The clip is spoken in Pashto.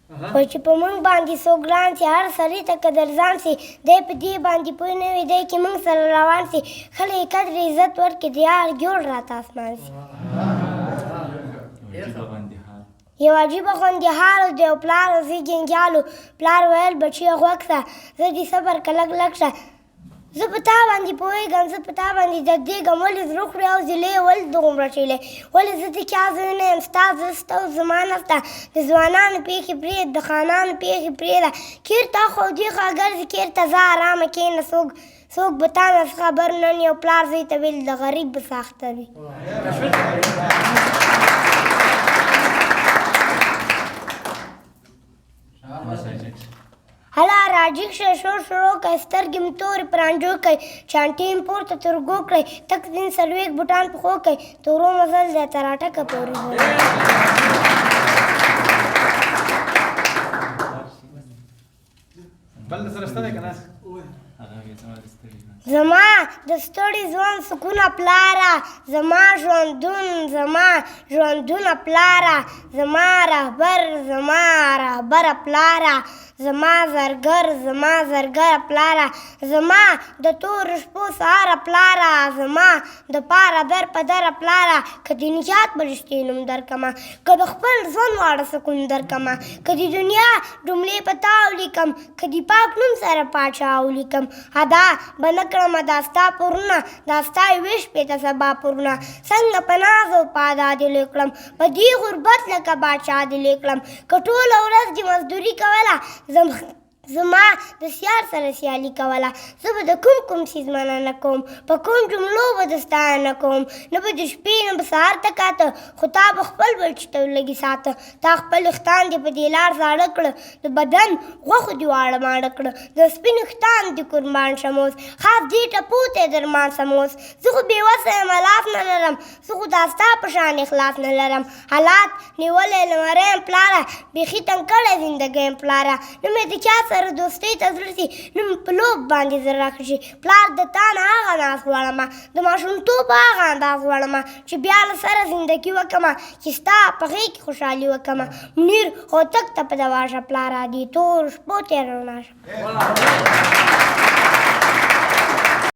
وایي چې په موږ باندې څوک ګران سي هر سړي ته قدرځان سي دی په دې باندې پوه نه وي دی چې موږ سره روان سي خلک قدر عزت ورکړي د یار جوړ راته اسمان سي یو عجیبه غوندې حال د یو پلار زوی جنجال و پلار ویل بچیه غوږ شه زه دې صبر که لږ لږ شه زه په تا باندې پوهېږم زه په تا باندې دردېږم ولې زړه خورې او زیلې ولې دومره ټیلې ولې زه د چا زوی نه یم ستا زه سته او زما نسته د ځوانانو پېښې پرېږده د خانانو پېښې پرېږده چېرته خو دېخوا ګرځې چېرته ځه ارامه کښېنه څوک به تا نه خبر نن یو پلار زوی ته ویل د غریب به ساخته وي هله راجګ شه شور شروع کړئ سترګې مې تورې پرانجو کړئ چانټې مې پورته ترګو کړئ تک ځین څلوېښت بوټان پښو کړئ تورو مزل دی تر اټکه پورې بل سره شته دی که نه زما د ستړي ژوند سکونه پلاره زما ژوندونه پلاره زما رهبره پلاره زما زرګره پلاره زما د تور شپو سهاره پلاره زما د پاره در په دره پلاره که د نجات به رښتې نوم درکمه که د خپل ژوند واړه سکون درکمه که د دنیا جملې په تا ولیکم که د پاک نوم سره پاچا ولیکم ادا به نه کړم دا ستا پورونه دا ستا یوې شپې ته سبا پورونه څنګه په ناز او په ادا دې لوی کړم په دې غربت لکه باچا دې لوی کړم که ټوله ورځ دې مزدوري کوله زما د سیار سره سیالي کوله زه به د کوم څیز منع نه کوم په کوم جملو به د ستانه نه کوم نه به د شپې نه به سهار ته کاته خو تا به خپل بچي ته لږې ساته تا خپل ویښتان دې په دې لار زاړه کړه د بدن غوښو دې واړه ماړه کړه د سپین ویښتان دې قربان شم اوس خاص دې ټپو ته یې درمان سم اوس زه خو بېوسه یم لاس نه لرم زه خو دا ستا په شان اخلاص نه لرم حالات نیولی لمری یم پلاره بیخي تنګ کړی زندګۍ یم پلاره نه مې د چا سره دوستۍ ته زړه سي نه مې په لوب باندې زړه راښه شي پلار د تا نه هغه ناز غواړمه د ماشومتوب هغه انداز غواړمه چې بیا له سره زندګي وکړمه چې ستا په غېږ کې خوشحالي وکړمه منیر هوتک ته په دوا شه پلاره دې تور شپو تېره رڼا شه